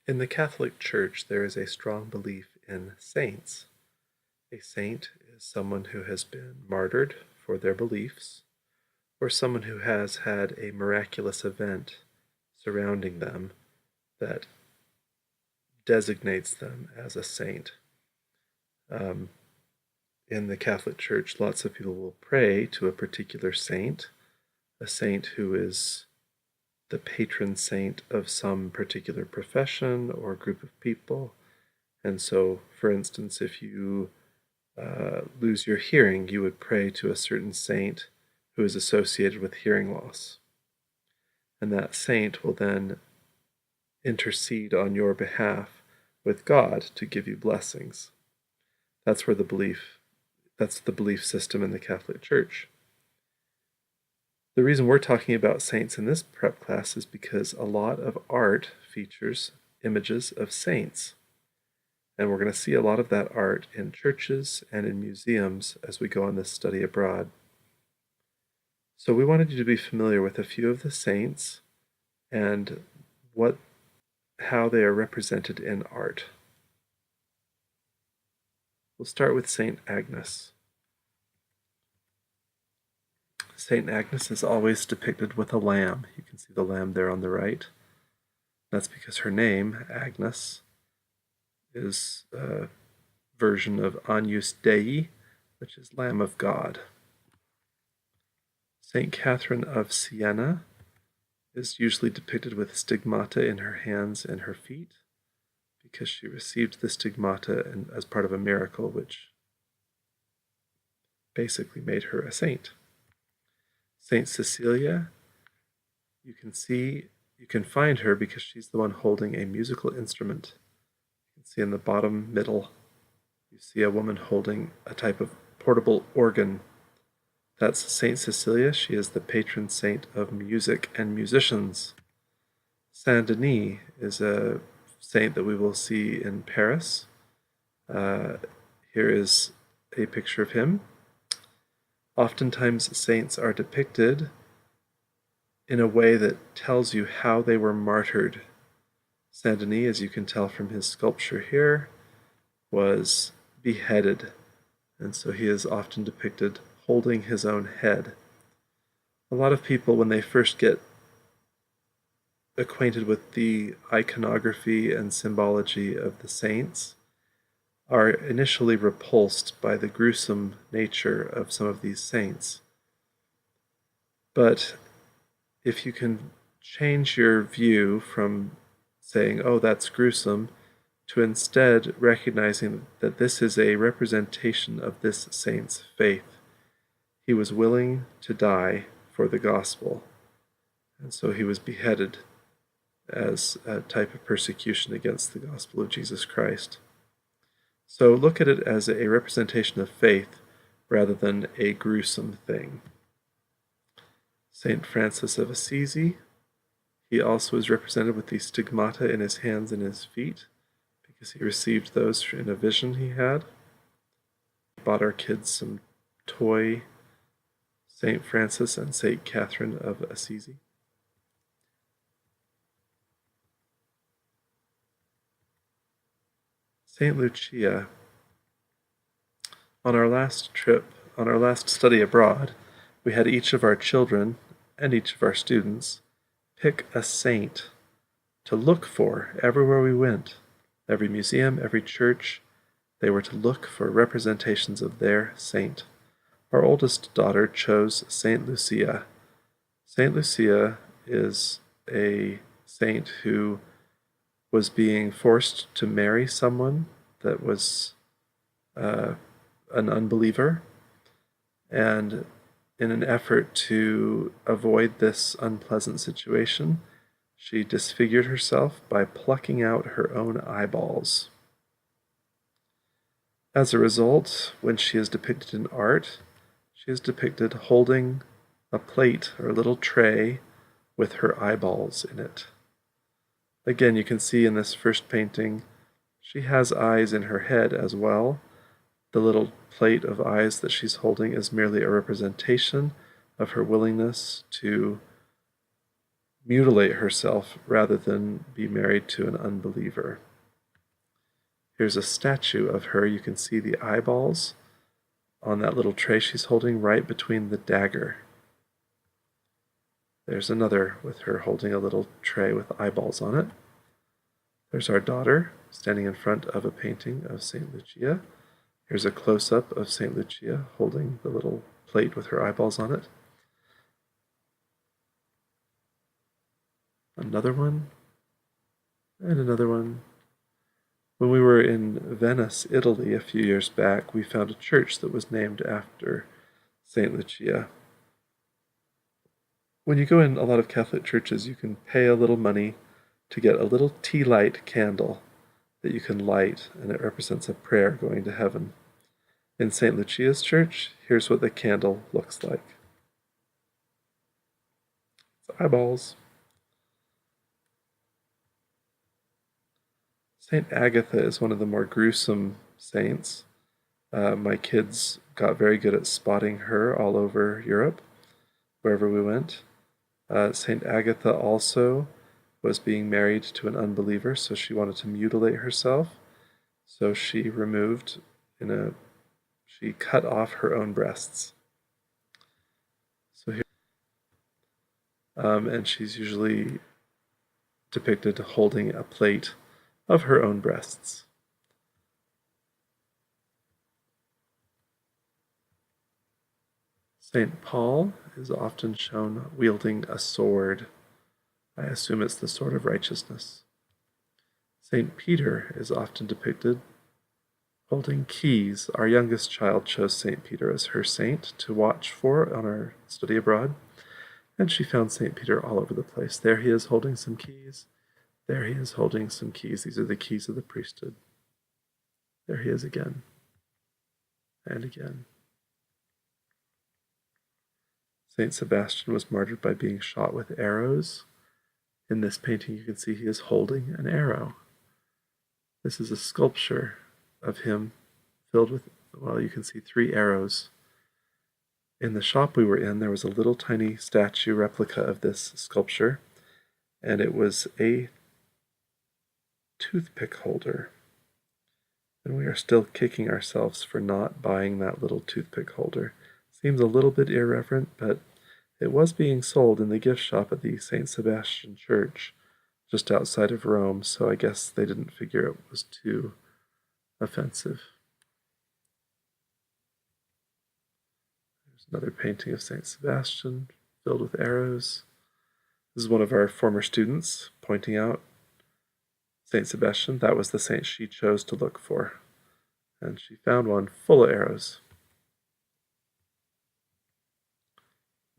In the Catholic Church, there is a strong belief in saints. A saint is someone who has been martyred for their beliefs, or someone who has had a miraculous event surrounding them that designates them as a saint. Um, in the Catholic Church, lots of people will pray to a particular saint, a saint who is the patron saint of some particular profession or group of people. And so, for instance, if you lose your hearing, you would pray to a certain saint who is associated with hearing loss. And that saint will then intercede on your behalf with God to give you blessings. That's where that's the belief system in the Catholic Church. The reason we're talking about saints in this prep class is because a lot of art features images of saints. And we're going to see a lot of that art in churches and in museums as we go on this study abroad. So we wanted you to be familiar with a few of the saints and how they are represented in art. We'll start with Saint Agnes. Saint Agnes is always depicted with a lamb. You can see the lamb there on the right. That's because her name, Agnes, is a version of Agnus Dei, which is Lamb of God. Saint Catherine of Siena is usually depicted with stigmata in her hands and her feet because she received the stigmata as part of a miracle which basically made her a saint. Saint Cecilia, you can find her because she's the one holding a musical instrument. You can see in the bottom middle, you see a woman holding a type of portable organ. That's Saint Cecilia. She is the patron saint of music and musicians. Saint Denis is a saint that we will see in Paris. Here is a picture of him. Oftentimes, saints are depicted in a way that tells you how they were martyred. Saint Denis, as you can tell from his sculpture here, was beheaded, and so he is often depicted holding his own head. A lot of people, when they first get acquainted with the iconography and symbology of the saints, are initially repulsed by the gruesome nature of some of these saints. But if you can change your view from saying, oh, that's gruesome, to instead recognizing that this is a representation of this saint's faith. He was willing to die for the gospel, and so he was beheaded as a type of persecution against the gospel of Jesus Christ. So look at it as a representation of faith rather than a gruesome thing. Saint Francis of Assisi, he also is represented with the stigmata in his hands and his feet because he received those in a vision he had. We bought our kids some toy Saint Francis and Saint Catherine of Assisi. Saint Lucia. On our last study abroad, we had each of our children and each of our students pick a saint to look for everywhere we went. Every museum, every church, they were to look for representations of their saint. Our oldest daughter chose Saint Lucia. Saint Lucia is a saint who was being forced to marry someone that was an unbeliever, and in an effort to avoid this unpleasant situation, she disfigured herself by plucking out her own eyeballs. As a result, when she is depicted in art, she is depicted holding a plate or a little tray with her eyeballs in it. Again, you can see in this first painting, she has eyes in her head as well. The little plate of eyes that she's holding is merely a representation of her willingness to mutilate herself rather than be married to an unbeliever. Here's a statue of her. You can see the eyeballs on that little tray she's holding right between the dagger. There's another with her holding a little tray with eyeballs on it. There's our daughter standing in front of a painting of St. Lucia. Here's a close-up of St. Lucia holding the little plate with her eyeballs on it. Another one, and another one. When we were in Venice, Italy, a few years back, we found a church that was named after St. Lucia. When you go in a lot of Catholic churches, you can pay a little money to get a little tea light candle that you can light, and it represents a prayer going to heaven. In St. Lucia's church, here's what the candle looks like. It's eyeballs. St. Agatha is one of the more gruesome saints. My kids got very good at spotting her all over Europe, wherever we went. St. Agatha also was being married to an unbeliever, so she wanted to mutilate herself. So she cut off her own breasts. So here, and she's usually depicted holding a plate of her own breasts. St. Paul is often shown wielding a sword. I assume it's the sword of righteousness. St. Peter is often depicted holding keys. Our youngest child chose St. Peter as her saint to watch for on our study abroad, and she found St. Peter all over the place. There he is holding some keys. There he is holding some keys. These are the keys of the priesthood. There he is again, and again. St. Sebastian was martyred by being shot with arrows. In this painting, you can see he is holding an arrow. This is a sculpture of him filled with, well, you can see 3 arrows. In the shop we were in, there was a little tiny statue replica of this sculpture, and it was a toothpick holder. And we are still kicking ourselves for not buying that little toothpick holder. Seems a little bit irreverent, but it was being sold in the gift shop at the St. Sebastian Church, just outside of Rome, so I guess they didn't figure it was too offensive. There's another painting of St. Sebastian filled with arrows. This is one of our former students pointing out St. Sebastian. That was the saint she chose to look for, and she found one full of arrows.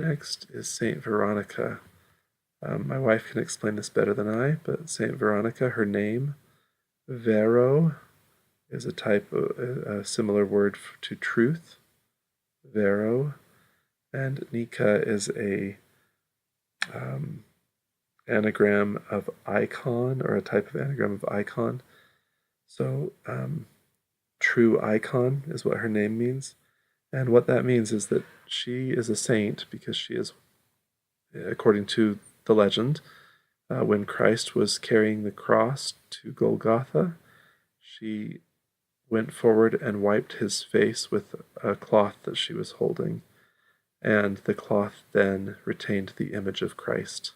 Next is St. Veronica. My wife can explain this better than I, but St. Veronica, her name, Vero, is a similar word to truth, Vero, and Nika is a anagram of icon, or a type of anagram of icon. So true icon is what her name means. And what that means is that she is a saint because she is, according to the legend, when Christ was carrying the cross to Golgotha, she went forward and wiped his face with a cloth that she was holding, and the cloth then retained the image of Christ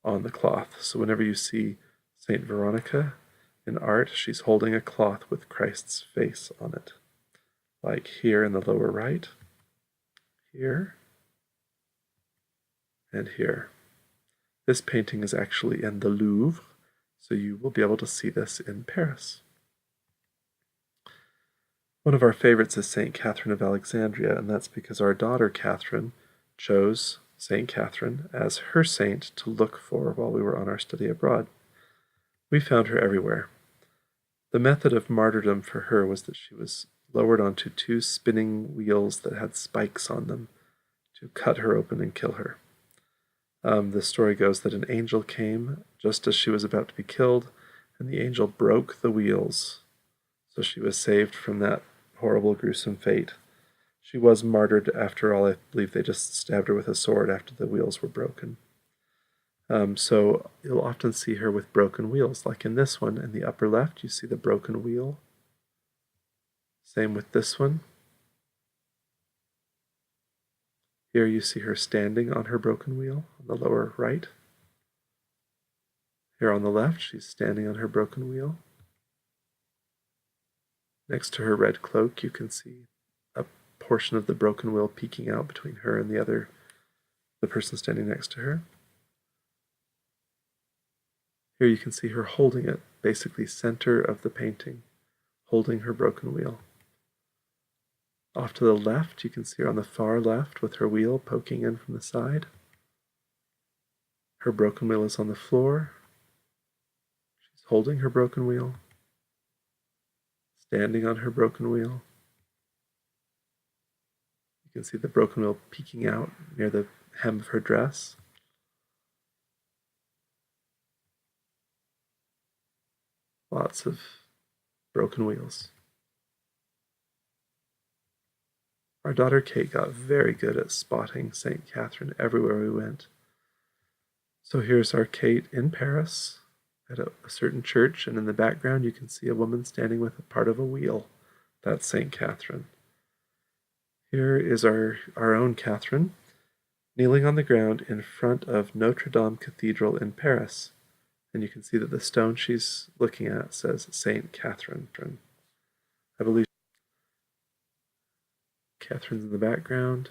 on the cloth. So whenever you see Saint Veronica in art, she's holding a cloth with Christ's face on it, like here in the lower right, here, and here. This painting is actually in the Louvre, so you will be able to see this in Paris. One of our favorites is St. Catherine of Alexandria, and that's because our daughter Catherine chose St. Catherine as her saint to look for while we were on our study abroad. We found her everywhere. The method of martyrdom for her was that she was lowered onto 2 spinning wheels that had spikes on them to cut her open and kill her. The story goes that an angel came just as she was about to be killed, and the angel broke the wheels, so she was saved from that horrible, gruesome fate. She was martyred after all. I believe they just stabbed her with a sword after the wheels were broken. So you'll often see her with broken wheels, like in this one. In the upper left, you see the broken wheel. Same with this one. Here you see her standing on her broken wheel on the lower right. Here on the left, she's standing on her broken wheel. Next to her red cloak, you can see a portion of the broken wheel peeking out between her and the person standing next to her. Here you can see her holding it, basically center of the painting, holding her broken wheel. Off to the left, you can see her on the far left with her wheel poking in from the side. Her broken wheel is on the floor. She's holding her broken wheel, standing on her broken wheel. You can see the broken wheel peeking out near the hem of her dress. Lots of broken wheels. Our daughter Kate got very good at spotting St. Catherine everywhere we went. So here's our Kate in Paris at a certain church, and in the background you can see a woman standing with a part of a wheel. That's St. Catherine. Here is our own Catherine, kneeling on the ground in front of Notre Dame Cathedral in Paris. And you can see that the stone she's looking at says St. Catherine. I believe Catherine's in the background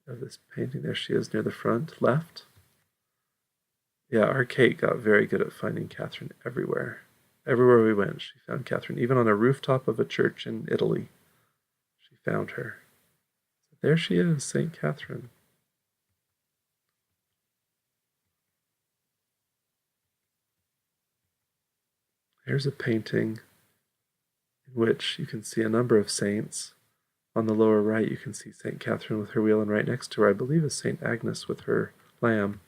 of this painting. There she is near the front, left. Yeah, our Kate got very good at finding Catherine everywhere. Everywhere we went, she found Catherine. Even on a rooftop of a church in Italy, she found her. So there she is, St. Catherine. Here's a painting in which you can see a number of saints. On the lower right, you can see St. Catherine with her wheel, and right next to her, I believe, is St. Agnes with her lamb.